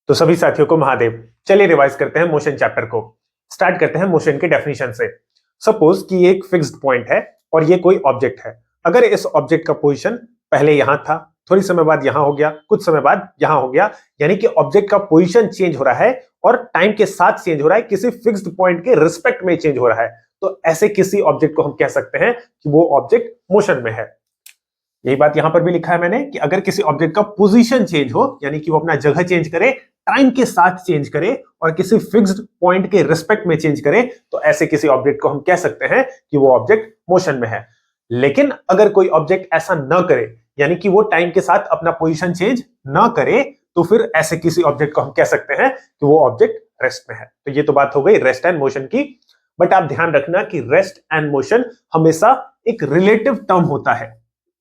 तो सभी साथियों को महादेव। चलिए रिवाइज करते हैं मोशन चैप्टर को। स्टार्ट करते हैं मोशन के डेफिनेशन से। सपोज कि ये एक फिक्स्ड पॉइंट है और ये कोई ऑब्जेक्ट है। अगर इस ऑब्जेक्ट का पोजीशन पहले यहां था, थोड़ी समय बाद यहां हो गया, कुछ समय बाद यहां हो गया, यानी कि ऑब्जेक्ट का पोजीशन चेंज हो रहा है और टाइम के साथ चेंज हो रहा है, किसी फिक्स्ड पॉइंट के रिस्पेक्ट में चेंज हो रहा है, तो ऐसे किसी ऑब्जेक्ट को हम कह सकते हैं कि वो ऑब्जेक्ट मोशन में है। यही बात यहां पर भी लिखा है मैंने कि अगर किसी ऑब्जेक्ट का पोजीशन चेंज हो, यानी कि वो अपना जगह चेंज करे, टाइम के साथ चेंज करे और किसी फिक्स्ड पॉइंट के रिस्पेक्ट में चेंज करे, तो ऐसे किसी ऑब्जेक्ट को हम कह सकते हैं कि वो ऑब्जेक्ट मोशन में है। लेकिन अगर कोई ऑब्जेक्ट ऐसा ना करे, यानी कि वो टाइम के साथ अपना पोजीशन चेंज ना करे, तो फिर ऐसे किसी ऑब्जेक्ट को हम कह सकते हैं कि वो ऑब्जेक्ट रेस्ट में है। तो ये तो बात हो गई रेस्ट एंड मोशन की। बट आप ध्यान रखना कि रेस्ट एंड मोशन हमेशा एक रिलेटिव टर्म होता है।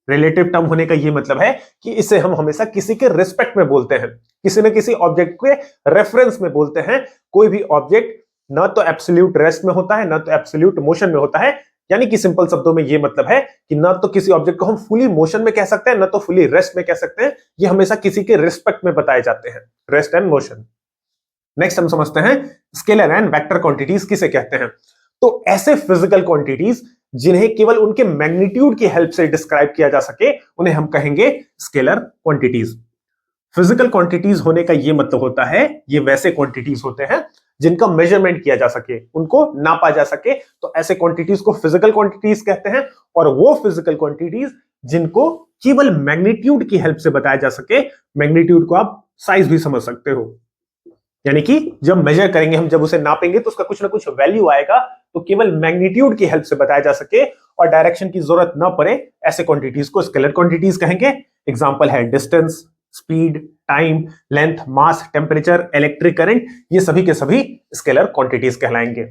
रिलेटिव टर्म होने का ये मतलब है कि इसे हम हमेशा किसी के रिस्पेक्ट में बोलते हैं, किसी न किसी ऑब्जेक्ट के रेफरेंस में बोलते हैं। कोई भी ऑब्जेक्ट ना तो एब्सोल्यूट रेस्ट में होता है, ना तो एब्सोल्यूट मोशन में होता है। यानी कि सिंपल शब्दों में ये मतलब है कि ना तो किसी ऑब्जेक्ट को हम फुली मोशन में कह सकते हैं, ना तो फुली रेस्ट में कह सकते हैं। ये हमेशा किसी के रिस्पेक्ट में बताए जाते हैं, रेस्ट एंड मोशन। नेक्स्ट हम समझते हैं स्केलर एंड वेक्टर क्वांटिटीज किसे कहते हैं। तो ऐसे फिजिकल क्वांटिटीज जिन्हें केवल उनके मैग्नीट्यूड की हेल्प से डिस्क्राइब किया जा सके, उन्हें हम कहेंगे स्केलर क्वांटिटीज। फिजिकल क्वांटिटीज होने का यह मतलब होता है, ये वैसे क्वांटिटीज होते हैं जिनका मेजरमेंट किया जा सके, उनको नापा जा सके, तो ऐसे क्वांटिटीज को फिजिकल क्वांटिटीज कहते हैं। और वो फिजिकल क्वांटिटीज जिनको केवल मैग्नीट्यूड की हेल्प से बताया जा सके, मैग्नीट्यूड को आप साइज भी समझ सकते हो, यानी कि जब मेजर करेंगे हम, जब उसे नापेंगे तो उसका कुछ ना कुछ वैल्यू आएगा, तो केवल मैग्नीट्यूड की हेल्प से बताया जा सके और डायरेक्शन की जरूरत ना पड़े, ऐसे क्वांटिटीज को स्केलर क्वांटिटीज कहेंगे। एग्जांपल है distance, speed, time, length, mass, temperature, electric current, ये सभी के सभी स्केलर क्वांटिटीज कहलाएंगे।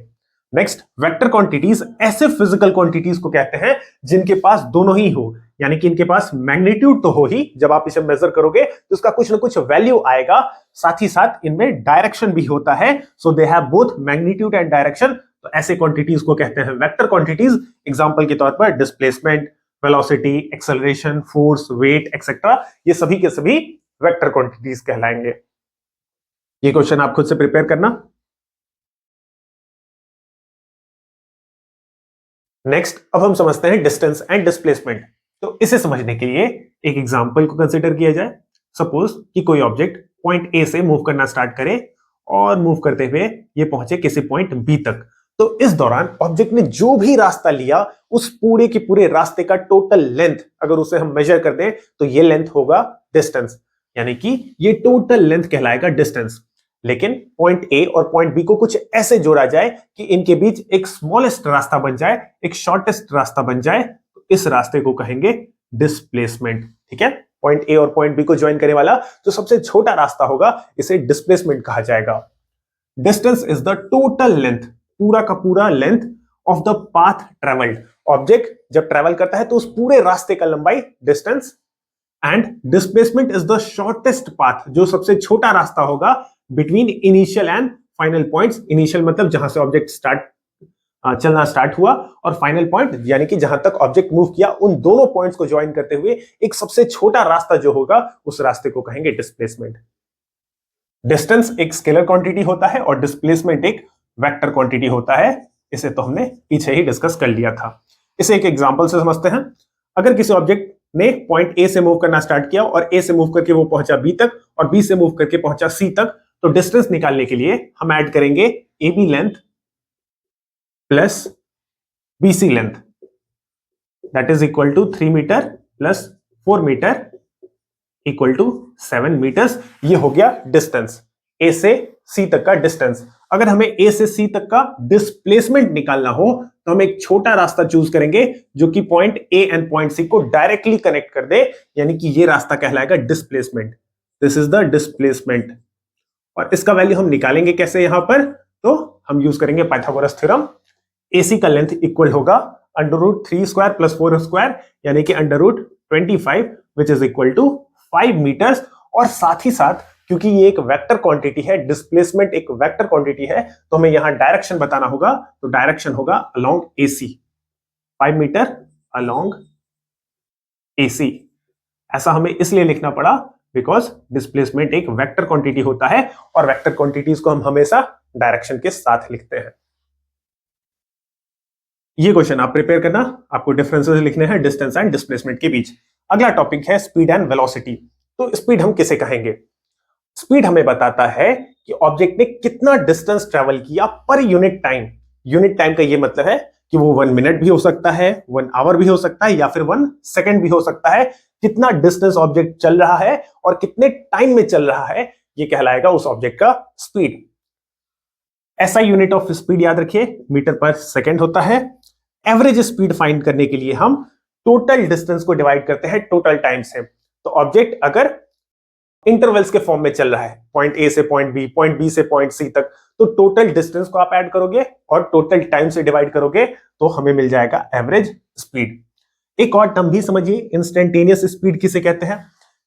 नेक्स्ट वेक्टर क्वांटिटीज ऐसे फिजिकल क्वांटिटीज को कहते हैं जिनके पास दोनों ही हो, यानी कि इनके पास मैग्नीट्यूड तो हो ही, जब आप इसे मेजर करोगे तो उसका कुछ ना कुछ वैल्यू आएगा, साथ ही साथ इनमें डायरेक्शन भी होता है। So they have both magnitude and direction, तो ऐसे क्वांटिटीज को कहते हैं वेक्टर क्वांटिटीज। एग्जांपल के तौर पर displacement, velocity, acceleration, force, weight etcetera, ये सभी के सभी वेक्टर क्वांटिटीज कहलाएंगे। ये क्वेश्चन आप खुद से प्रिपेयर करना। नेक्स्ट अब हम समझते हैं डिस्टेंस एंड डिस्प्लेसमेंट। तो इसे समझने के लिए एक एग्जांपल को कंसीडर किया जाए। सपोज कि कोई ऑब्जेक्ट पॉइंट ए से मूव करना स्टार्ट करे और मूव करते हुए ये पहुंचे किसी पॉइंट बी तक। तो इस दौरान ऑब्जेक्ट ने जो भी रास्ता लिया, उस पूरे के पूरे रास्ते का टोटल लेंथ अगर उसे हम मेजर कर दें तो ये लेंथ होगा डिस्टेंस, यानी कि ये टोटल लेंथ कहलाएगा डिस्टेंस। लेकिन पॉइंट ए और पॉइंट बी को कुछ ऐसे जोड़ा जाए कि इनके बीच एक स्मॉलेस्ट रास्ता बन जाए, एक शॉर्टेस्ट रास्ता बन जाए, तो इस रास्ते को कहेंगे डिस्प्लेसमेंट। ठीक है, पॉइंट ए और पॉइंट बी को ज्वाइन करने वाला जो सबसे छोटा रास्ता होगा, इसे डिस्प्लेसमेंट कहा जाएगा। Distance is the total length, पूरा का पूरा length of the path travelled. Object जब ट्रेवल करता है तो उस पूरे रास्ते का लंबाई distance, and displacement is the shortest path, जो सबसे छोटा रास्ता होगा between initial and final points. Initial मतलब जहां से ऑब्जेक्ट चलना स्टार्ट हुआ, और फाइनल पॉइंट यानी कि जहां तक ऑब्जेक्ट मूव किया, उन दोनों पॉइंट्स को ज्वाइन करते हुए एक सबसे छोटा रास्ता जो होगा, उस रास्ते को कहेंगे डिस्प्लेसमेंट। डिस्टेंस एक स्केलर क्वांटिटी होता है और डिस्प्लेसमेंट एक वेक्टर क्वांटिटी होता है। इसे तो हमने पीछे ही डिस्कस कर लिया था। इसे एक एग्जांपल से समझते हैं। अगर किसी ऑब्जेक्ट ने पॉइंट ए से मूव करना स्टार्ट किया और ए से मूव करके वो पहुंचा बी तक और बी से मूव करके पहुंचा सी तक, तो डिस्टेंस निकालने के लिए हम ऐड करेंगे A B length plus B C length, that is equal to 3 meter plus 4 meter equal to 7 meters. ये हो गया डिस्टेंस, ए से सी तक का डिस्टेंस। अगर हमें ए से सी तक का डिस्प्लेसमेंट निकालना हो तो हम एक छोटा रास्ता चूज करेंगे जो कि point A and point C को डायरेक्टली कनेक्ट कर दे, यानी कि ये रास्ता कहलाएगा displacement. This is the displacement. और इसका वैल्यू हम निकालेंगे कैसे यहां पर, तो हम यूज करेंगे पाइथागोरस थ्योरम। एसी का लेंथ इक्वल होगा √3 स्क्वायर प्लस 4 स्क्वायर, यानी कि √25, which is equal to 5 meters. और साथ ही साथ क्योंकि ये एक वेक्टर क्वांटिटी है, डिस्प्लेसमेंट एक वेक्टर क्वांटिटी है, तो हमें यहां डायरेक्शन बताना होगा, तो डायरेक्शन होगा along AC, 5 meter along AC. ऐसा हमें इसलिए लिखना पड़ा बिकॉज डिस्प्लेसमेंट एक वेक्टर क्वांटिटी होता है और वेक्टर क्वांटिटीज को हम हमेशा डायरेक्शन के साथ लिखते हैं। ये क्वेश्चन आप प्रिपेयर करना, आपको डिफरेंसेस लिखने हैं डिस्टेंस एंड डिस्प्लेसमेंट के बीच। अगला टॉपिक है स्पीड एंड वेलोसिटी। तो स्पीड हम किसे कहेंगे? स्पीड हमें बताता है कि ऑब्जेक्ट ने कितना डिस्टेंस ट्रेवल किया per unit time. Unit time का ये मतलब है कि वो 1 मिनट भी हो सकता है, 1 आवर भी हो सकता है, या फिर 1 सेकेंड भी हो सकता है। कितना डिस्टेंस ऑब्जेक्ट चल रहा है और कितने टाइम में चल रहा है, ये कहलाएगा उस ऑब्जेक्ट का स्पीड। ऐसा यूनिट ऑफ स्पीड याद रखिए, मीटर पर सेकेंड होता है। एवरेज स्पीड फाइंड करने के लिए हम टोटल डिस्टेंस को डिवाइड करते हैं टोटल टाइम से। तो ऑब्जेक्ट अगर इंटरवल्स के फॉर्म में चल रहा है, पॉइंट ए से पॉइंट बी से पॉइंट सी तक, तो टोटल डिस्टेंस को आप ऐड करोगे और टोटल टाइम से डिवाइड करोगे तो हमें मिल जाएगा एवरेज स्पीड। एक और टर्म भी समझिए, इंस्टेंटेनियस स्पीड किसे कहते हैं?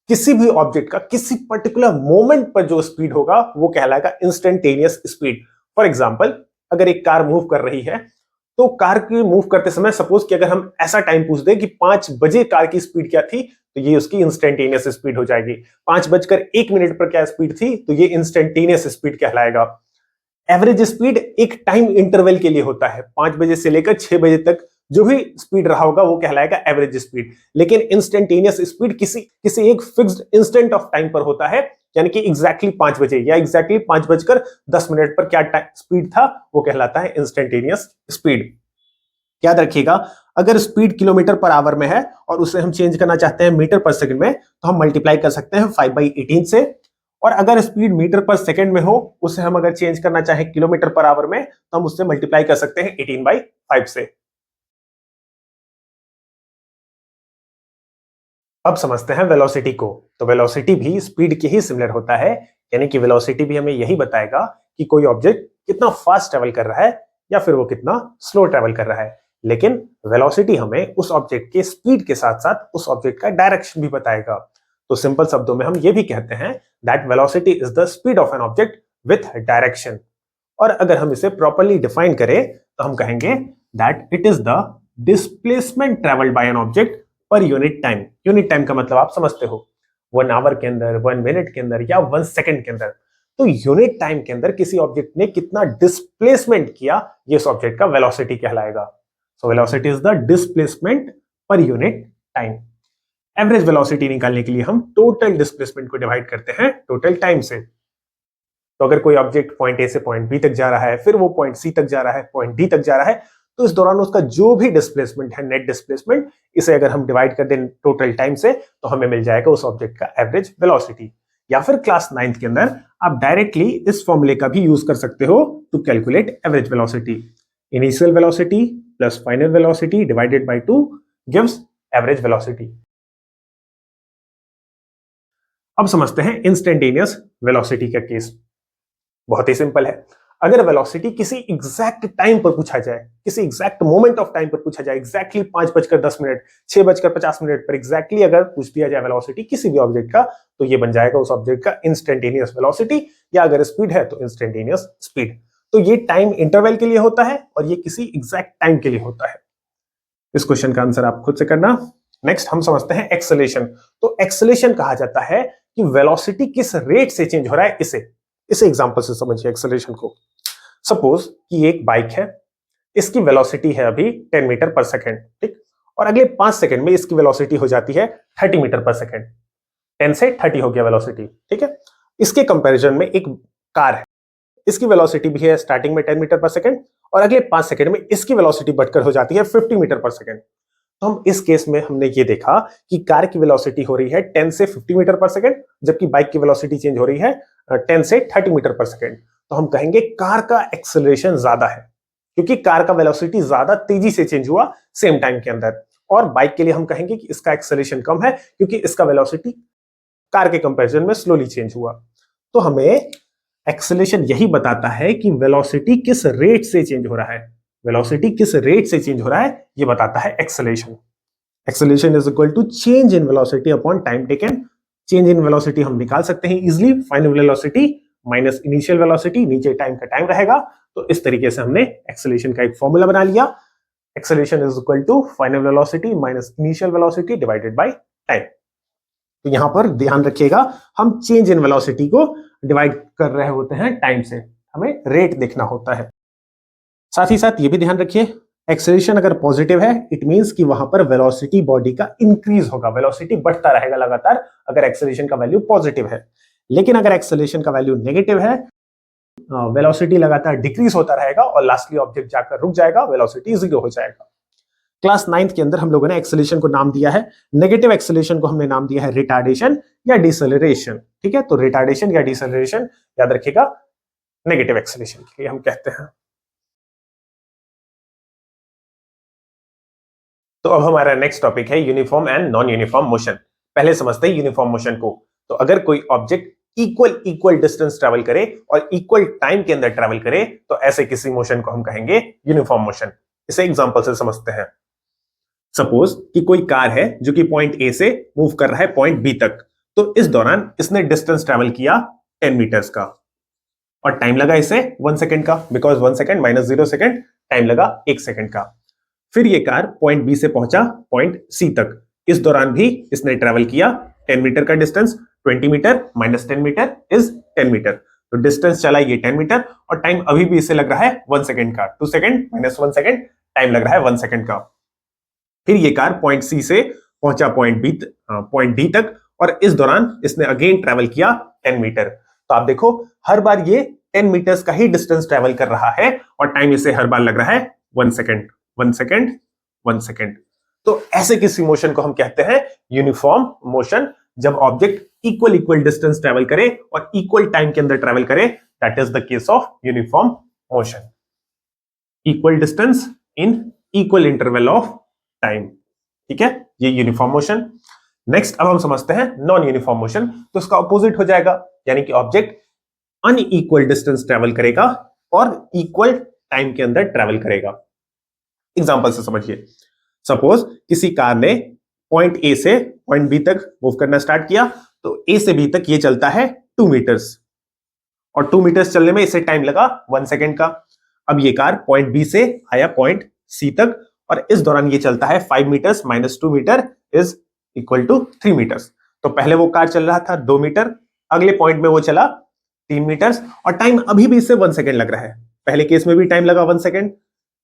किसी भी ऑब्जेक्ट का किसी पर्टिकुलर मोमेंट पर जो स्पीड होगा वो कहलाएगा इंस्टेंटेनियस स्पीड। फॉर एग्जांपल, अगर एक कार मूव कर रही है तो कार की मूव करते समय सपोज कि अगर हम ऐसा टाइम पूछ दें कि 5 बजे कार की स्पीड क्या थी, तो ये उसकी इंस्टेंटेनियस स्पीड हो जाएगी। 5:01 पर क्या स्पीड थी, तो ये इंस्टेंटेनियस स्पीड कहलाएगा। एवरेज स्पीड एक टाइम इंटरवल के लिए होता है, 5 बजे से लेकर 6 बजे तक जो भी स्पीड रहा होगा वो कहलाएगा एवरेज स्पीड। लेकिन इंस्टेंटेनियस स्पीड किसी एक फिक्स्ड इंस्टेंट ऑफ टाइम पर होता है, यानी कि एग्जैक्टली 5 बजे या एग्जैक्टली 5:10 पर क्या स्पीड था वो कहलाता है इंस्टेंटेनियस स्पीड। याद रखिएगा, अगर स्पीड किलोमीटर पर आवर में है और उसे हम चेंज करना चाहते हैं मीटर पर सेकंड में, तो हम मल्टीप्लाई कर सकते हैं 5/18 से। और अगर स्पीड मीटर पर सेकंड में हो, उसे हम अगर चेंज करना चाहें किलोमीटर पर आवर में, तो हम उससे मल्टीप्लाई कर सकते हैं 18/5 से। अब समझते हैं वेलोसिटी को। तो वेलोसिटी भी स्पीड के ही सिमिलर होता है, यानी कि वेलोसिटी भी हमें यही बताएगा कि कोई ऑब्जेक्ट कितना फास्ट ट्रेवल कर रहा है या फिर वो कितना स्लो ट्रेवल कर रहा है। लेकिन वेलोसिटी हमें उस ऑब्जेक्ट के स्पीड के साथ साथ उस ऑब्जेक्ट का डायरेक्शन भी बताएगा। तो सिंपल शब्दों में हम ये भी कहते हैं that velocity is the speed of an object with direction. और अगर हम इसे प्रॉपर्ली डिफाइन करें तो हम कहेंगे that it is the displacement travelled by an object per unit time. Unit time का मतलब आप समझते हो, 1 आवर के अंदर, 1 मिनट के अंदर या 1 सेकंड के अंदर। तो यूनिट टाइम के अंदर किसी ऑब्जेक्ट ने कितना डिस्प्लेसमेंट किया, ये उस ऑब्जेक्ट का वेलोसिटी कहलाएगा। सो velocity is the displacement per unit time. Average velocity निकालने के लिए हम टोटल डिस्प्लेसमेंट को डिवाइड करते हैं टोटल टाइम से। तो अगर कोई ऑब्जेक्ट पॉइंट ए से पॉइंट बी तक जा रहा है, फिर वो पॉइंट सी तक जा रहा है, पॉइंट डी तक जा रहा है, तो इस दौरान उसका जो भी डिस्प्लेसमेंट है, नेट डिस्प्लेसमेंट, इसे अगर हम डिवाइड कर दें टोटल टाइम से, तो हमें मिल जाएगा उस ऑब्जेक्ट का एवरेज वेलोसिटी। या फिर क्लास 9th के अंदर आप डायरेक्टली इस फॉर्मूले का भी यूज कर सकते हो to calculate average velocity. Initial velocity plus final velocity divided by 2 gives average velocity. अब समझते हैं इंस्टेंटेनियस वेलोसिटी का केस। बहुत ही सिंपल है। अगर वेलोसिटी किसी एग्जैक्ट टाइम पर पूछा जाए, किसी एग्जैक्ट मोमेंट ऑफ टाइम पर पूछा जाए, एग्जैक्टली 5:10, 6:50 पर एग्जैक्टली अगर पूछ दिया जाए वेलोसिटी किसी भी ऑब्जेक्ट का, तो ये बन जाएगा उस ऑब्जेक्ट का इंस्टेंटेनियस वेलोसिटी। या अगर स्पीड है तो इंस्टेंटेनियस स्पीड। तो ये टाइम इंटरवल के लिए होता है और ये किसी एग्जैक्ट टाइम के लिए होता है। इस क्वेश्चन का आंसर आप खुद से करना। नेक्स्ट हम समझते हैं एक्सेलेरेशन। तो एक्सेलेरेशन कहा जाता है कि वेलोसिटी किस रेट से चेंज हो रहा है, इसे एग्जांपल से समझिए एक्सेलरेशन को। सपोज कि एक बाइक है, इसकी वेलोसिटी है अभी 10 मीटर पर सेकंड, ठीक, और अगले 5 सेकंड में इसकी वेलोसिटी हो जाती है 30 मीटर पर सेकंड। 10 से 30 हो गया वेलोसिटी, ठीक है। इसके कंपैरिजन में एक कार है, इसकी वेलोसिटी भी है स्टार्टिंग में 10 मीटर पर सेकंड और अगले 5 सेकंड में इसकी वेलोसिटी बढ़कर हो जाती है 50 मीटर पर सेकंड। तो हम इस केस में हमने ये देखा कि कार की वेलोसिटी हो रही है 10 से 50 मीटर पर सेकंड, जबकि बाइक की वेलोसिटी चेंज हो रही है 10 से 30 मीटर पर सेकंड। तो हम कहेंगे कार का एक्सेलरेशन ज्यादा है, क्योंकि कार का वेलोसिटी ज्यादा तेजी से चेंज हुआ सेम टाइम के अंदर। और बाइक के लिए हम कहेंगे कि इसका एक्सेलरेशन कम है, क्योंकि इसका वेलोसिटी कार के कंपैरिजन में स्लोली चेंज हुआ। तो हमें एक्सेलरेशन यही बताता है कि वेलोसिटी किस रेट से चेंज हो रहा है। वेलोसिटी किस रेट से चेंज हो रहा है ये बताता है acceleration. Acceleration is equal to change in velocity upon time taken. Change in velocity हम निकाल सकते हैं easily, final velocity minus initial velocity, नीचे टाइम का टाइम रहेगा। तो इस तरीके से हमने एक्सेलरेशन का एक फॉर्मूला बना लिया। Acceleration is equal to final velocity minus initial velocity divided by time. तो यहां पर ध्यान रखिएगा, हम चेंज इन वेलोसिटी को डिवाइड कर रहे होते हैं टाइम से, हमें रेट देखना होता है। साथ ही साथ ये भी ध्यान रखिए, एक्सेलरेशन अगर पॉजिटिव है इट मींस कि वहां पर वेलोसिटी बॉडी का इंक्रीज होगा, वेलोसिटी बढ़ता रहेगा लगातार अगर एक्सेलरेशन का वैल्यू पॉजिटिव है। लेकिन अगर एक्सेलरेशन का वैल्यू नेगेटिव है, वेलोसिटी लगातार डिक्रीज होता रहेगा और लास्टली ऑब्जेक्ट जाकर रुक जाएगा, वेलोसिटी जीरो हो जाएगा। क्लास 9th के अंदर हम लोगों ने एक्सेलरेशन को नाम दिया है, नेगेटिव एक्सेलरेशन को हमने नाम दिया है रिटार्डेशन या डिसेलरेशन। ठीक है, तो रिटार्डेशन या डिसेलरेशन याद रखिएगा नेगेटिव एक्सेलरेशन के लिए हम कहते हैं। तो अब हमारा नेक्स्ट टॉपिक है uniform and non uniform motion. पहले समझते हैं यूनिफॉर्म मोशन को। तो अगर कोई ऑब्जेक्ट इक्वल डिस्टेंस ट्रैवल करे और इक्वल टाइम के अंदर ट्रैवल करे तो ऐसे किसी मोशन को हम कहेंगे यूनिफॉर्म मोशन। इसे एग्जांपल से समझते हैं। सपोज कि कोई कार है जो कि पॉइंट ए से मूव कर रहा है पॉइंट बी तक, तो इस दौरान इसने डिस्टेंस ट्रैवल किया 10 मीटर्स का और टाइम लगा इसे 1 सेकंड का, because 1 second minus 0 second, time लगा 1 सेकंड का। फिर ये कार पॉइंट बी से पहुंचा पॉइंट सी तक, इस दौरान भी इसने ट्रैवल किया 10 मीटर का distance, 20 meter minus 10 meter is 10 meter, तो डिस्टेंस चला ये 10 मीटर और टाइम अभी भी इसे लग रहा है 1 सेकंड का। 2 सेकंड माइनस 1 सेकंड, टाइम लग रहा है 1 सेकंड का। फिर ये कार पॉइंट सी से पहुंचा पॉइंट डी तक और इस दौरान इसने अगेन ट्रैवल किया 10 मीटर। तो आप देखो हर बार ये 10 मीटर्स का ही डिस्टेंस ट्रैवल कर रहा है और टाइम इसे हर बार लग रहा है 1 सेकंड, 1 सेकंड, 1 सेकंड। तो ऐसे किसी मोशन को हम कहते हैं यूनिफॉर्म मोशन, जब ऑब्जेक्ट इक्वल डिस्टेंस ट्रैवल करे और इक्वल टाइम के अंदर ट्रैवल करे, that is the case of uniform motion. Equal distance in equal interval of time. ठीक है, ये यूनिफॉर्म मोशन। नेक्स्ट अब हम समझते हैं नॉन यूनिफॉर्म मोशन। तो इसका ऑपोजिट हो जाएगा, यानी कि ऑब्जेक्ट अनइक्वल डिस्टेंस ट्रैवल करेगा और इक्वल टाइम के अंदर ट्रैवल करेगा। एग्जांपल से समझिए। सपोज किसी कार ने पॉइंट ए से पॉइंट बी तक मूव करना स्टार्ट किया, तो ए से बी तक ये चलता है 2 मीटर्स और 2 मीटर्स चलने में इसे टाइम लगा 1 सेकंड का। अब ये कार पॉइंट बी से आया पॉइंट सी तक और इस दौरान ये चलता है 5 meters minus 2 meter is equal to 3 meters. तो पहले वो कार चल रहा था 2 मीटर, अगले पॉइंट में वो चला 3 मीटर्स और टाइम अभी भी इससे 1 सेकंड लग रहा है। पहले केस में भी टाइम लगा 1 सेकंड,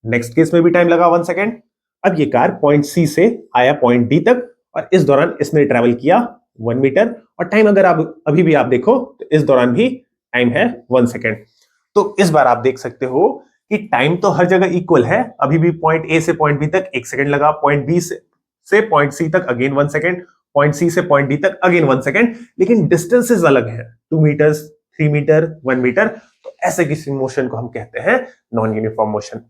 नेक्स्ट केस में भी टाइम लगा 1 सेकंड। अब ये कार पॉइंट सी से आया पॉइंट डी तक और इस दौरान इसने ट्रैवल किया 1 मीटर और टाइम अगर आप अभी भी आप देखो तो इस दौरान भी टाइम है 1 सेकंड। तो इस बार आप देख सकते हो कि टाइम तो हर जगह इक्वल है, अभी भी पॉइंट ए से पॉइंट बी तक 1 सेकंड लगा, पॉइंट बी से पॉइंट सी तक अगेन 1 सेकंड, पॉइंट सी से पॉइंट डी तक अगेन 1 सेकंड, लेकिन डिस्टेंसेस अलग है, 2 मीटर्स, 3 मीटर, 1 मीटर। तो ऐसे किसी मोशन को हम कहते हैं non uniform motion.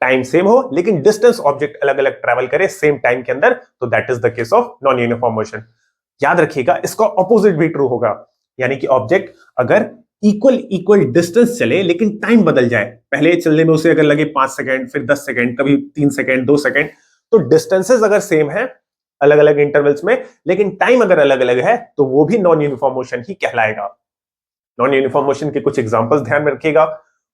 Time same हो लेकिन डिस्टेंस ऑब्जेक्ट अलग अलग ट्रैवल करे सेम टाइम के अंदर, तो that is the case of non uniform motion. याद रखिएगा इसका ऑपोजिट भी ट्रू होगा, यानी कि ऑब्जेक्ट अगर इक्वल डिस्टेंस चले लेकिन टाइम बदल जाए, पहले चलने में उसे अगर लगे 5 सेकंड, फिर 10 सेकंड, कभी 3 सेकंड, 2 सेकंड, तो डिस्टेंसेस अगर सेम है अलग अलग इंटरवल्स में लेकिन टाइम अगर अलग अलग है तो वो भी नॉन यूनिफॉर्म मोशन ही कहलाएगा। नॉन यूनिफॉर्म मोशन के कुछ एग्जांपल्स ध्यान में रखिएगा।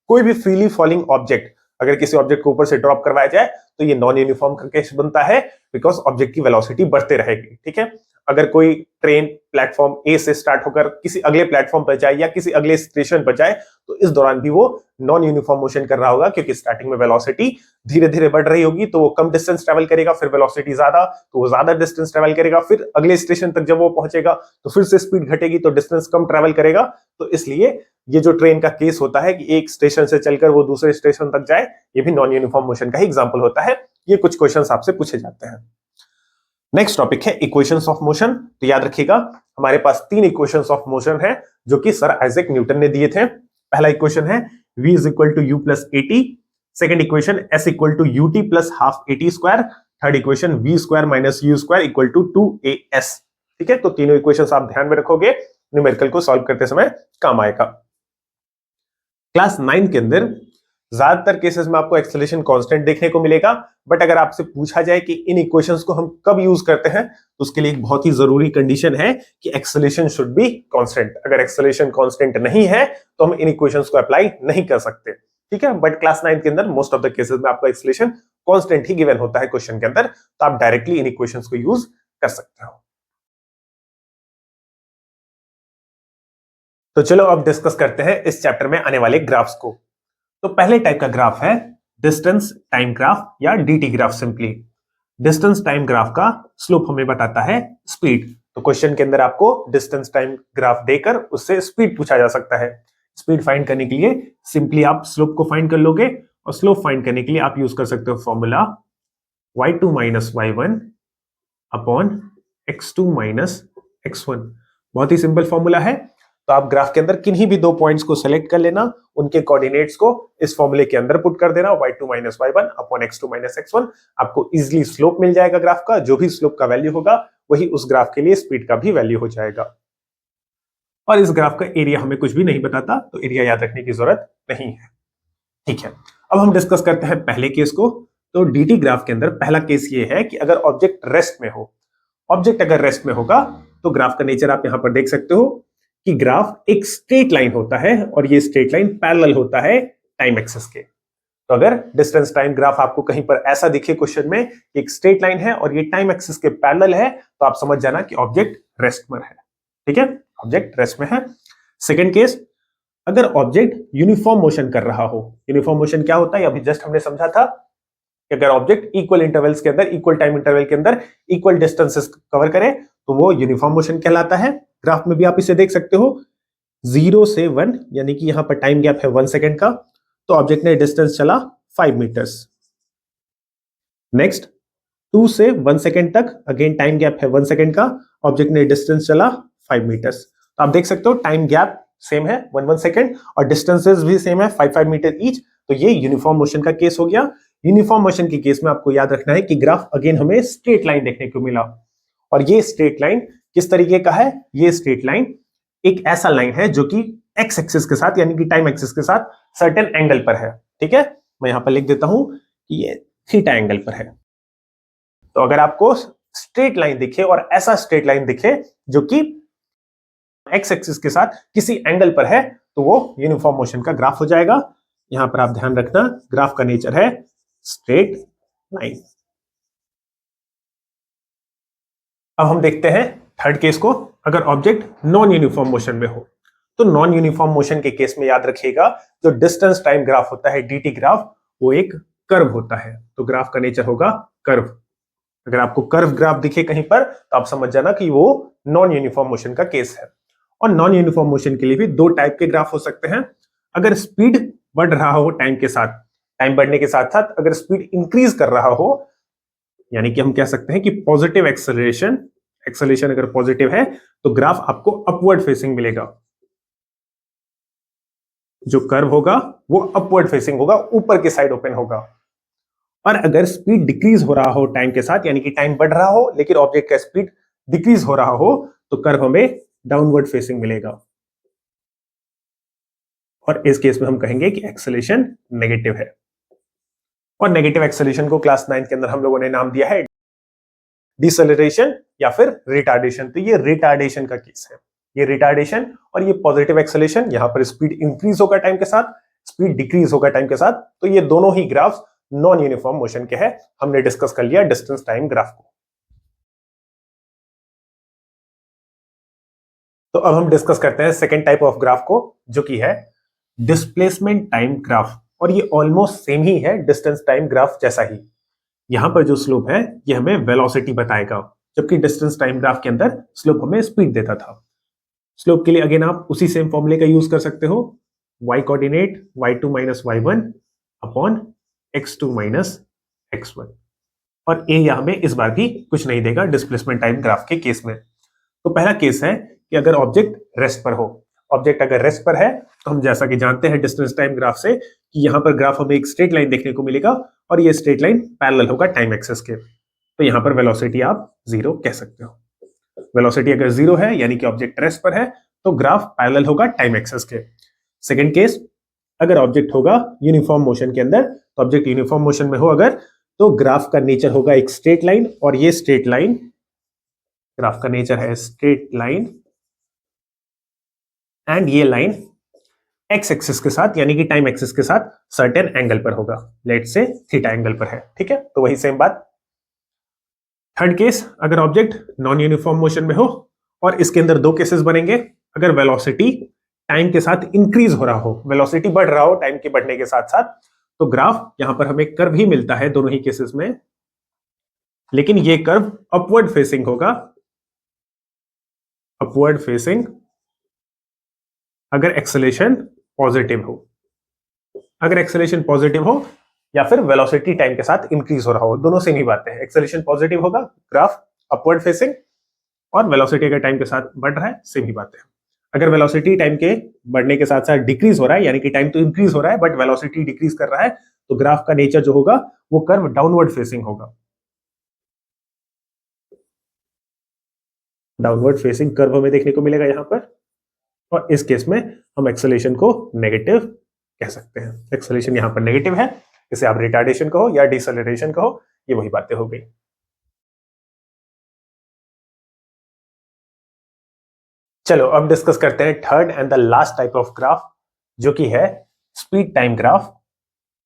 कोई भी फ्रीली फॉलिंग ऑब्जेक्ट अगर किसी ऑब्जेक्ट को ऊपर से ड्रॉप करवाया जाए तो ये नॉन यूनिफॉर्म का केस बनता है, बिकॉज ऑब्जेक्ट की वेलोसिटी बढ़ते रहेगी। ठीक है, अगर कोई ट्रेन प्लेटफॉर्म ए से स्टार्ट होकर किसी अगले प्लेटफॉर्म पर जाए या किसी अगले स्टेशन पर जाए तो इस दौरान भी वो नॉन यूनिफॉर्म मोशन कर रहा होगा, क्योंकि स्टार्टिंग में वेलोसिटी धीरे धीरे बढ़ रही होगी तो वो कम डिस्टेंस ट्रैवल करेगा, फिर वेलोसिटी ज्यादा तो वो ज्यादा डिस्टेंस ट्रैवल करेगा, फिर अगले स्टेशन तक जब वो पहुंचेगा तो फिर से स्पीड घटेगी तो डिस्टेंस कम ट्रैवल करेगा। तो इसलिए ये जो ट्रेन का केस होता है कि एक स्टेशन से चलकर वो दूसरे स्टेशन तक जाए, ये भी नॉन यूनिफॉर्म मोशन का ही एग्जांपल होता है। ये कुछ क्वेश्चंस आपसे पूछे जाते हैं। नेक्स्ट टॉपिक है इक्वेशंस ऑफ मोशन। तो याद रखिएगा हमारे पास 3 इक्वेशंस ऑफ मोशन है जो कि सर आइजैक न्यूटन ने दिए थे। पहला इक्वेशन है v is equal to U plus A T, second equation s equal to U T plus half A T square, third equation v square minus U square equal to 2as। ठीक है, तो तीनों equations आप ध्यान में रखोगे, numerical को solve करते समय काम आएगा। क्लास 9 के अंदर ज्यादातर केसेस में आपको एक्सेलरेशन कांस्टेंट देखने को मिलेगा, बट अगर आपसे पूछा जाए कि इन इक्वेशंस को हम कब यूज करते हैं तो उसके लिए एक बहुत ही जरूरी कंडीशन है कि एक्सेलरेशन शुड बी कांस्टेंट। अगर एक्सेलरेशन कांस्टेंट नहीं है तो हम इन इक्वेशंस को अप्लाई नहीं कर सकते। ठीक है, बट क्लास 9 के अंदर मोस्ट ऑफ द केसेस में आपका एक्सेलरेशन कांस्टेंट ही गिवन होता है क्वेश्चन के अंदर, तो आप डायरेक्टली इन इक्वेशंस को यूज कर सकते हो। तो चलो अब डिस्कस करते हैं इस चैप्टर में आने वाले ग्राफ्स को। तो पहले टाइप का ग्राफ है डिस्टेंस टाइम ग्राफ या DT graph. Simply distance time graph का स्लोप हमें बताता है स्पीड। तो क्वेश्चन के अंदर आपको डिस्टेंस टाइम ग्राफ देकर उससे स्पीड पूछा जा सकता है। स्पीड फाइंड करने के लिए सिंपली आप स्लोप को फाइंड कर लोगे और स्लोप फाइंड करने के लिए आप यूज कर सकते हो formula y2 minus y1 upon x2 minus x1। बहुत ही सिंपल फॉर्मूला है। तो आप ग्राफ के अंदर किन्हीं भी दो पॉइंट्स को सेलेक्ट कर लेना, उनके कोऑर्डिनेट्स को इस फॉर्मूले के अंदर पुट कर देना, y2 minus y1 upon x2 minus x1। आपको इजीली स्लोप मिल जाएगा ग्राफ का। जो भी स्लोप का वैल्यू होगा वही उस ग्राफ के लिए स्पीड का भी वैल्यू हो जाएगा। और इस ग्राफ का एरिया हमें कुछ भी नहीं बताता, तो एरिया याद रखने की जरूरत नहीं है। ठीक है, अब हम डिस्कस करते हैं पहले केस को। तो डीटी ग्राफ के अंदर पहला केस ये है कि अगर ऑब्जेक्ट रेस्ट में हो। ऑब्जेक्ट अगर रेस्ट में होगा तो ग्राफ का नेचर आप यहां पर देख सकते हो कि ग्राफ एक स्ट्रेट लाइन होता है और ये स्ट्रेट लाइन पैरेलल होता है टाइम एक्सिस के। तो अगर डिस्टेंस टाइम ग्राफ आपको कहीं पर ऐसा दिखे क्वेश्चन में कि एक स्ट्रेट लाइन है और ये टाइम एक्सिस के पैरेलल है, तो आप समझ जाना कि ऑब्जेक्ट रेस्ट में है। ठीक है, ऑब्जेक्ट रेस्ट में है। सेकंड केस, अगर ऑब्जेक्ट यूनिफॉर्म मोशन कर रहा हो। यूनिफॉर्म मोशन क्या होता है, अभी जस्ट हमने समझा था कि अगर ऑब्जेक्ट इक्वल इंटरवल्स के अंदर, इक्वल टाइम इंटरवल के अंदर इक्वल डिस्टेंसेस कवर करे तो वो यूनिफॉर्म मोशन कहलाता है। ग्राफ में भी आप इसे देख सकते हो 0 से 1, यानी कि यहां पर टाइम गैप है 1 सेकेंड का, तो ऑब्जेक्ट ने डिस्टेंस चला 5 मीटर्स। नेक्स्ट 2 से 1 सेकेंड तक, अगेन टाइम गैप है 1 सेकेंड का, ऑब्जेक्ट ने डिस्टेंस चला 5 मीटर्स। तो आप देख सकते हो टाइम गैप सेम है 1 सेकेंड और डिस्टेंसेस भी सेम है 5 मीटर ईच। तो ये यूनिफॉर्म मोशन का केस हो गया। यूनिफॉर्म मोशन के केस में आपको याद रखना है कि ग्राफ अगेन हमें स्ट्रेट लाइन देखने को मिला। और ये स्ट्रेट लाइन किस तरीके का है, ये स्ट्रेट लाइन एक ऐसा लाइन है जो कि एक्स एक्सिस के साथ, यानी कि टाइम एक्सिस के साथ सर्टेन एंगल पर है। ठीक है, मैं यहां पर लिख देता हूं कि ये थीटा एंगल पर है। तो अगर आपको स्ट्रेट लाइन दिखे और ऐसा स्ट्रेट लाइन दिखे जो कि एक्स एक्सिस के साथ किसी एंगल पर है, तो वो यूनिफॉर्म मोशन का ग्राफ हो जाएगा। यहां पर आप ध्यान रखना, ग्राफ का नेचर है स्ट्रेट लाइन। अब हम देखते हैं थर्ड केस को। अगर ऑब्जेक्ट नॉन यूनिफॉर्म मोशन में हो, तो नॉन यूनिफॉर्म मोशन के केस में याद रखिएगा जो डिस्टेंस टाइम ग्राफ होता है डीटी ग्राफ, वो एक कर्व होता है। तो ग्राफ का नेचर होगा कर्व। अगर आपको कर्व ग्राफ दिखे कहीं पर तो आप समझ जाना कि वो नॉन यूनिफॉर्म मोशन का केस है। और नॉन यूनिफॉर्म मोशन के लिए भी दो टाइप के ग्राफ हो सकते हैं। अगर स्पीड बढ़ रहा हो टाइम के साथ, टाइम बढ़ने के साथ साथ अगर स्पीड इंक्रीज कर रहा हो, यानी कि हम कह सकते हैं कि पॉजिटिव एक्सेलरेशन, एक्सेलरेशन अगर पॉजिटिव है तो ग्राफ आपको अपवर्ड फेसिंग मिलेगा। जो कर्व होगा वो अपवर्ड फेसिंग होगा, ऊपर के साइड ओपन होगा। और अगर स्पीड डिक्रीज हो रहा हो टाइम के साथ, यानी कि टाइम बढ़ रहा हो लेकिन ऑब्जेक्ट का स्पीड डिक्रीज हो रहा हो, तो कर्व हमें डाउनवर्ड फेसिंग मिलेगा। और इस केस में हम कहेंगे कि एक्सेलरेशन नेगेटिव है। और नेगेटिव एक्सेलरेशन को क्लास 9 के अंदर हम लोगों ने नाम दिया है डिसेलरेशन या फिर रिटार्डेशन। तो ये रिटार्डेशन का केस है, ये रिटार्डेशन। और ये पॉजिटिव एक्सेलरेशन, यहां पर स्पीड इंक्रीज होगा टाइम के साथ, स्पीड डिक्रीज होगा टाइम के साथ। तो ये दोनों ही ग्राफ्स नॉन यूनिफॉर्म मोशन के हैं। हमने डिस्कस कर लिया डिस्टेंस टाइम ग्राफ को। तो अब हम डिस्कस करते हैं सेकेंड टाइप ऑफ ग्राफ को, जो कि है डिस्प्लेसमेंट टाइम ग्राफ। और ये ऑलमोस्ट सेम ही है डिस्टेंस टाइम ग्राफ जैसा ही। यहां पर जो स्लोप है ये हमें वेलोसिटी बताएगा, जबकि डिस्टेंस टाइम ग्राफ के अंदर स्लोप हमें स्पीड देता था। स्लोप के लिए अगेन आप उसी सेम फॉर्मूले का यूज कर सकते हो, y coordinate y2 minus y1 upon x2 minus x1। और एरिया हमें इस बार भी कुछ नहीं देगा डिस्प्लेसमेंट टाइम ग्राफ के केस में। तो पहला केस है कि अगर ऑब्जेक्ट रेस्ट पर हो। ऑब्जेक्ट अगर रेस्ट पर है तो हम जैसा कि जानते हैं डिस्टेंस टाइम ग्राफ से कि यहां पर ग्राफ हमें एक स्ट्रेट लाइन देखने को मिलेगा और ये स्ट्रेट लाइन पैरेलल होगा टाइम एक्सिस के। तो यहां पर वेलोसिटी आप 0 कह सकते हो। वेलोसिटी अगर 0 है यानी कि ऑब्जेक्ट रेस्ट पर है, तो ग्राफ पैरेलल होगा टाइम एक्सिस के। सेकंड केस, अगर ऑब्जेक्ट होगा यूनिफॉर्म मोशन के अंदर, तो ऑब्जेक्ट यूनिफॉर्म मोशन में हो अगर, तो ग्राफ का नेचर होगा एक स्ट्रेट लाइन। और ये स्ट्रेट लाइन, ग्राफ का नेचर है स्ट्रेट लाइन, एंड ये लाइन एक्स एक्सिस के साथ, यानी कि टाइम एक्सिस के साथ सर्टेन एंगल पर होगा। लेट्स से थीटा एंगल पर है। ठीक है, तो वही सेम बात। थर्ड केस, अगर ऑब्जेक्ट नॉन यूनिफॉर्म मोशन में हो, और इसके अंदर दो केसेस बनेंगे। अगर वेलोसिटी टाइम के साथ इंक्रीज हो रहा हो, वेलोसिटी बढ़ रहा हो टाइम के बढ़ने के साथ साथ, तो ग्राफ यहां पर हमें कर्व ही मिलता है दोनों ही केसेस में, लेकिन ये कर्व अपवर्ड फेसिंग होगा, अपवर्ड फेसिंग अगर एक्सेलेरेशन पॉजिटिव हो, अगर एक्सेलेरेशन पॉजिटिव हो या फिर वेलोसिटी टाइम के साथ इंक्रीज हो रहा हो, दोनों सेम ही बातें हैं। एक्सेलेरेशन पॉजिटिव होगा, ग्राफ अपवर्ड फेसिंग, और वेलोसिटी अगर टाइम के साथ बढ़ रहा है, सेम ही बातें हैं। अगर वेलोसिटी टाइम के बढ़ने के साथ साथ डिक्रीज हो रहा है, यानी कि टाइम तो इंक्रीज हो रहा है बट वेलोसिटी डिक्रीज कर रहा है, तो ग्राफ का नेचर जो होगा वो कर्व डाउनवर्ड फेसिंग होगा, डाउनवर्ड फेसिंग कर्व हमें देखने को मिलेगा यहां पर। और इस केस में हम एक्सेलेरेशन को नेगेटिव कह सकते हैं, एक्सेलेरेशन यहां पर नेगेटिव है, इसे आप रिटार्डेशन कहो या डिसेलरेशन कहो, ये वही बातें हो गई। चलो अब डिस्कस करते हैं third and the last type of graph, जो कि है स्पीड टाइम ग्राफ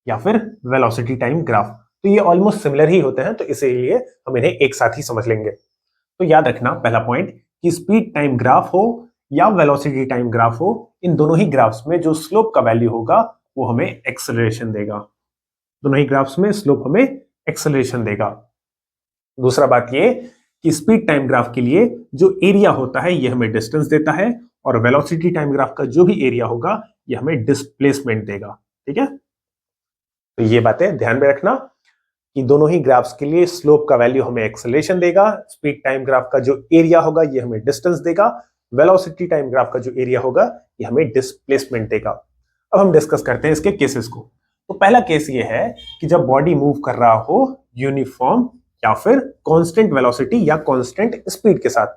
या फिर वेलोसिटी टाइम ग्राफ। तो ये ऑलमोस्ट सिमिलर ही होते हैं, तो इसीलिए हम इन्हें एक साथ ही समझ लेंगे। तो याद रखना पहला पॉइंट कि स्पीड टाइम ग्राफ हो या वेलोसिटी टाइम ग्राफ हो, इन दोनों ही ग्राफ्स में जो स्लोप का वैल्यू होगा वो हमें एक्सेलरेशन देगा, दोनों ही ग्राफ्स में स्लोप हमें एक्सेलरेशन देगा। दूसरा बात ये कि स्पीड टाइम ग्राफ के लिए जो एरिया होता है ये हमें डिस्टेंस देता है, और वेलोसिटी टाइम ग्राफ का जो भी एरिया होगा ये हमें डिस्प्लेसमेंट देगा। ठीक है, तो ये बातें ध्यान में रखना कि दोनों ही ग्राफ्स के लिए स्लोप का वैल्यू हमें एक्सेलरेशन देगा, स्पीड टाइम ग्राफ का जो एरिया होगा ये हमें डिस्टेंस देगा, वेलोसिटी टाइम ग्राफ का जो एरिया होगा ये हमें डिस्प्लेसमेंट देगा। अब हम डिस्कस करते हैं इसके केसेस को। तो पहला केस ये है कि जब बॉडी मूव कर रहा हो यूनिफॉर्म या फिर कांस्टेंट वेलोसिटी या कांस्टेंट स्पीड के साथ।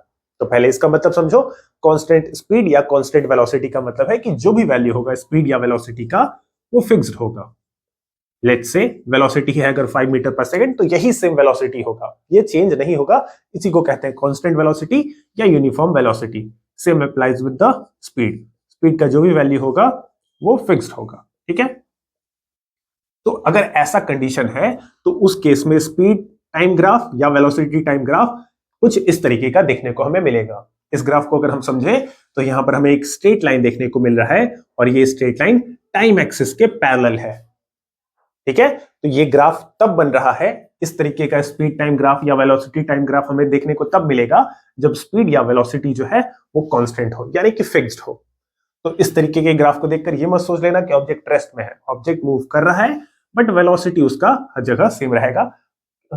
तो पहले इसका मतलब समझो, कांस्टेंट स्पीड या कांस्टेंट वेलोसिटी का मतलब है कि जो भी वैल्यू होगा स्पीड या वेलोसिटी का वो फिक्स्ड होगा। लेट्स से वेलोसिटी है अगर 5 मीटर पर सेकंड, तो यही सेम वेलोसिटी होगा, ये चेंज नहीं होगा, इसी को कहते हैं कांस्टेंट वेलोसिटी या uniform velocity. Same applies with the speed, speed का जो भी वैल्यू होगा वो फिक्स्ड होगा। ठीक है, तो अगर ऐसा कंडीशन है तो उस केस में स्पीड टाइम ग्राफ या वेलोसिटी टाइम ग्राफ कुछ इस तरीके का देखने को हमें मिलेगा। इस ग्राफ को अगर हम समझे तो यहां पर हमें एक स्ट्रेट लाइन देखने को मिल रहा है, और ये स्ट्रेट लाइन टाइम एक्सिस के पैरेलल है। ठीक है, तो ये ग्राफ तब बन रहा है, इस तरीके का स्पीड टाइम ग्राफ या वेलोसिटी टाइम ग्राफ हमें देखने को तब मिलेगा जब स्पीड या वेलोसिटी जो है वो कांस्टेंट हो, यानी कि फिक्स्ड हो। तो इस तरीके के ग्राफ को देखकर ये मत सोच लेना कि ऑब्जेक्ट रेस्ट में है, ऑब्जेक्ट मूव कर रहा है बट वेलोसिटी उसका हर जगह सेम रहेगा,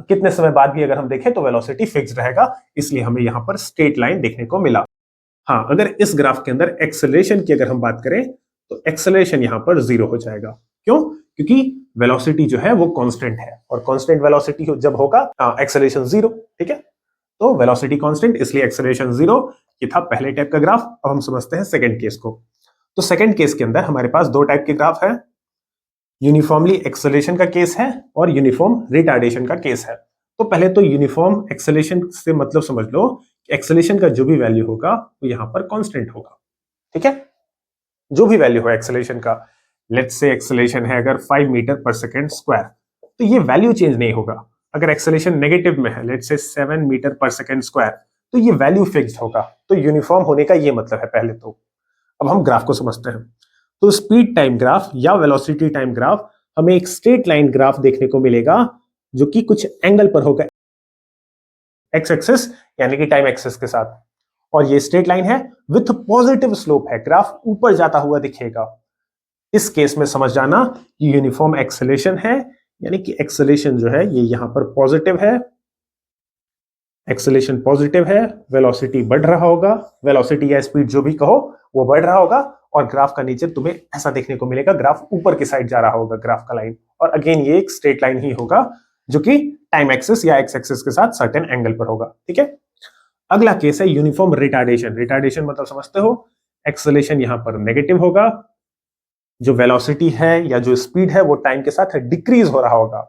कितने समय बाद भी अगर हम देखें तो वेलोसिटी फिक्स्ड रहेगा, इसलिए हमें यहां पर स्ट्रेट लाइन देखने को मिला। हाँ, अगर इस ग्राफ के अंदर एक्सेलरेशन की अगर हम बात करें तो एक्सेलरेशन यहां पर 0 हो जाएगा। क्यों? क्योंकि वेलोसिटी जो है वो कांस्टेंट है, और कांस्टेंट वेलोसिटी जब होगा एक्सेलरेशन 0। ठीक है, तो वेलोसिटी कांस्टेंट इसलिए एक्सेलरेशन 0। ये था पहले टाइप का ग्राफ। अब हम समझते हैं सेकंड केस को। तो सेकंड केस के अंदर हमारे पास दो टाइप के ग्राफ है, यूनिफॉर्मली एक्सेलरेशन का केस है और यूनिफॉर्म रिटार्डेशन का केस है। तो पहले तो यूनिफॉर्म एक्सेलरेशन से मतलब समझ लो कि एक्सेलरेशन का जो भी वैल्यू होगा वो यहां पर कांस्टेंट होगा। ठीक है, जो भी वैल्यू हो एक्सेलरेशन का, लेट्स से एक्सेलरेशन है अगर 5 मीटर पर सेकंड स्क्वायर, तो ये वैल्यू चेंज नहीं होगा। अगर एक्सेलरेशन नेगेटिव में है, लेट्स से 7 मीटर पर सेकंड स्क्वायर, तो ये वैल्यू फिक्स्ड होगा। तो यूनिफॉर्म होने का ये मतलब है पहले तो। अब हम ग्राफ को समझते हैं। तो स्पीड टाइम ग्राफ या वेलोसिटी टाइम ग्राफ हमें एक स्ट्रेट लाइन ग्राफ देखने को मिलेगा जो कि कुछ एंगल पर होगा, एक्स एक्सिस यानी कि टाइम एक्सिस के साथ, और ये स्ट्रेट लाइन है विथ पॉजिटिव स्लोप है, ग्राफ ऊपर जाता हुआ दिखेगा। इस केस में समझ जाना कि यूनिफॉर्म एक्सेलरेशन है, यानी कि एक्सेलरेशन जो है ये यहां पर पॉजिटिव है, एक्सेलरेशन पॉजिटिव है, वेलोसिटी बढ़ रहा होगा, वेलोसिटी या स्पीड जो भी कहो वो बढ़ रहा होगा, और ग्राफ का नेचर तुम्हें ऐसा देखने को मिलेगा, ग्राफ ऊपर की साइड जा रहा होगा ग्राफ का लाइन, और अगेन ये एक स्ट्रेट लाइन ही होगा जो कि टाइम एक्सिस या एक्स एक्सिस के साथ सर्टेन एंगल पर होगा। ठीक है, अगला केस है यूनिफॉर्म रिटार्डेशन। रिटार्डेशन मतलब समझते हो, एक्सेलरेशन यहां पर नेगेटिव होगा, जो वेलोसिटी है या जो स्पीड है वो टाइम के साथ डिक्रीज हो रहा होगा,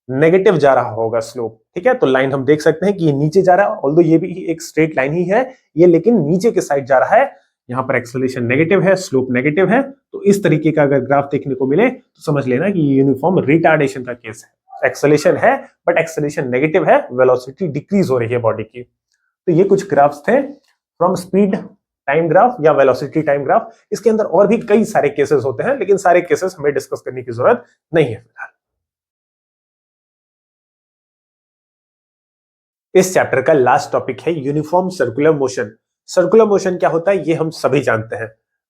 नेगेटिव जा रहा होगा स्लोप। ठीक है, तो लाइन हम देख सकते हैं कि ये नीचे जा रहा है, ऑल्दो ये भी एक स्ट्रेट लाइन ही है ये, लेकिन नीचे के साइड जा रहा है, यहाँ पर एक्सेलरेशन नेगेटिव है, स्लोप नेगेटिव है। तो इस तरीके का अगर ग्राफ देखने को मिले तो समझ लेना कि यूनिफॉर्म रिटार्डेशन का केस है, एक्सेलरेशन है बट एक्सेलरेशन नेगेटिव है, वेलोसिटी डिक्रीज हो रही है बॉडी की। तो ये कुछ ग्राफ्स थे फ्रॉम स्पीड टाइम ग्राफ या वेलोसिटी टाइम ग्राफ। इसके अंदर और भी कई सारे केसेस होते हैं, लेकिन सारे केसेस हमें डिस्कस करने की जरूरत नहीं है फिलहाल। इस चैप्टर का लास्ट टॉपिक है uniform circular motion. Circular motion क्या होता है ये हम सभी जानते हैं।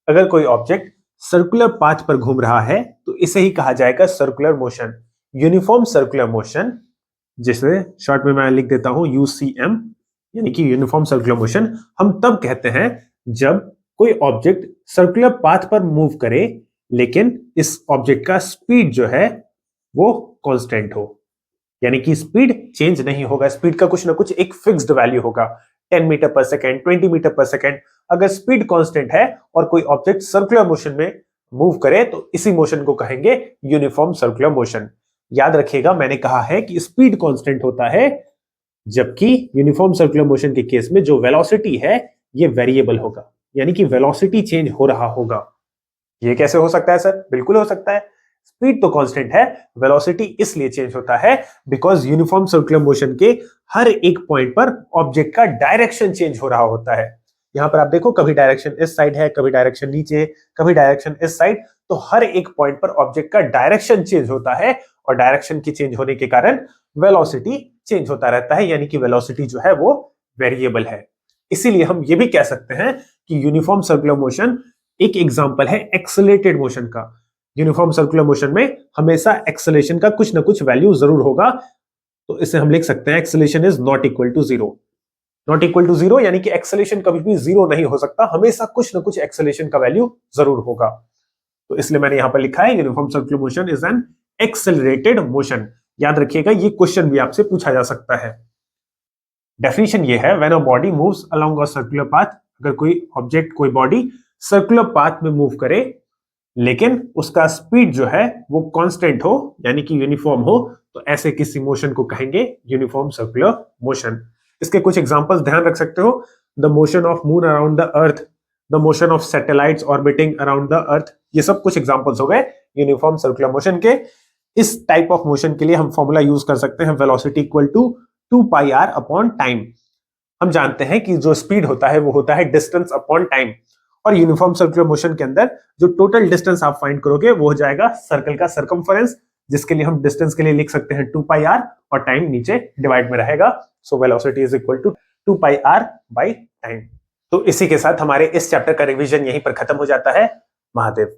अगर कोई ऑब्जेक्ट सर्कुलर पाथ पर घूम रहा है तो इसे ही कहा जाएगा circular motion. Uniform circular motion, जिसे शॉर्ट में मैं लिख देता हूं यूसीएम, यानी कि यूनिफॉर्म सर्कुलर मोशन, हम तब कहते हैं जब कोई ऑब्जेक्ट सर्कुलर पाथ पर मूव करे लेकिन इस ऑब्जेक्ट का स्पीड जो है वो कांस्टेंट हो, यानी कि स्पीड चेंज नहीं होगा, स्पीड का कुछ ना कुछ एक फिक्स्ड वैल्यू होगा, 10 मीटर पर सेकेंड, 20 मीटर पर सेकेंड। अगर स्पीड कांस्टेंट है और कोई ऑब्जेक्ट सर्कुलर मोशन में मूव करे तो इसी मोशन को कहेंगे यूनिफॉर्म सर्कुलर मोशन। याद रखिएगा मैंने कहा है कि स्पीड कांस्टेंट होता है, जबकि यूनिफॉर्म सर्कुलर मोशन के केस में जो वेलोसिटी है ये वेरिएबल होगा, यानी कि वेलोसिटी चेंज हो रहा होगा। ये कैसे हो सकता है सर? बिल्कुल हो सकता है। स्पीड तो कांस्टेंट है, वेलोसिटी इसलिए चेंज होता है बिकॉज यूनिफॉर्म सर्कुलर मोशन के हर एक पॉइंट पर ऑब्जेक्ट का डायरेक्शन चेंज हो रहा होता है। यहां पर आप देखो, कभी डायरेक्शन इस साइड है, कभी डायरेक्शन नीचे, कभी डायरेक्शन इस साइड, तो हर एक पॉइंट पर ऑब्जेक्ट का डायरेक्शन चेंज होता है और डायरेक्शन की चेंज होने के कारण वेलोसिटी चेंज होता रहता है, यानी कि वेलोसिटी जो है वो वेरिएबल है। इसीलिए हम ये भी कह सकते हैं कि यूनिफॉर्म सर्कुलर मोशन एक एग्जांपल है एक्सेलरेटेड मोशन का। यूनिफॉर्म सर्कुलर मोशन में हमेशा एक्सेलरेशन का कुछ ना कुछ वैल्यू जरूर होगा, तो इसे हम लिख सकते हैं acceleration is not equal to zero. Not equal to zero यानी कि एक्सेलरेशन कभी भी जीरो नहीं हो सकता, हमेशा कुछ ना कुछ एक्सेलरेशन का वैल्यू जरूर होगा। तो इसलिए मैंने यहां पर लिखा है uniform circular motion is an accelerated motion. याद रखिएगा ये क्वेश्चन भी आपसे पूछा जा सकता है। डेफिनेशन ये है, when a body moves along a circular path, अगर कोई ऑब्जेक्ट, कोई बॉडी सर्कुलर पाथ में मूव करे लेकिन उसका स्पीड जो है वो कांस्टेंट हो, यानी कि यूनिफॉर्म हो, तो ऐसे किसी मोशन को कहेंगे यूनिफॉर्म सर्कुलर मोशन। इसके कुछ एग्जांपल्स ध्यान रख सकते हो, the motion of moon around the earth, the motion of satellites orbiting around the earth, ये सब कुछ एग्जांपल्स हो गए यूनिफॉर्म सर्कुलर मोशन के। इस टाइप ऑफ मोशन के लिए हम फॉर्मूला यूज कर सकते हैं velocity equal to 2 pi R upon time. हम जानते हैं कि जो स्पीड होता है वो होता है डिस्टेंस अपॉन टाइम, और यूनिफॉर्म सर्कुलर मोशन के अंदर जो टोटल डिस्टेंस आप फाइंड करोगे वो हो जाएगा सर्कल का सरकमफरेंस, जिसके लिए हम डिस्टेंस के लिए लिख सकते हैं 2 पाई आर और टाइम नीचे डिवाइड में रहेगा। So velocity is equal to 2 pi R by time. तो इसी के साथ हमारे इस चैप्टर का रिवीजन यहीं पर खत्म हो जाता है। महादेव।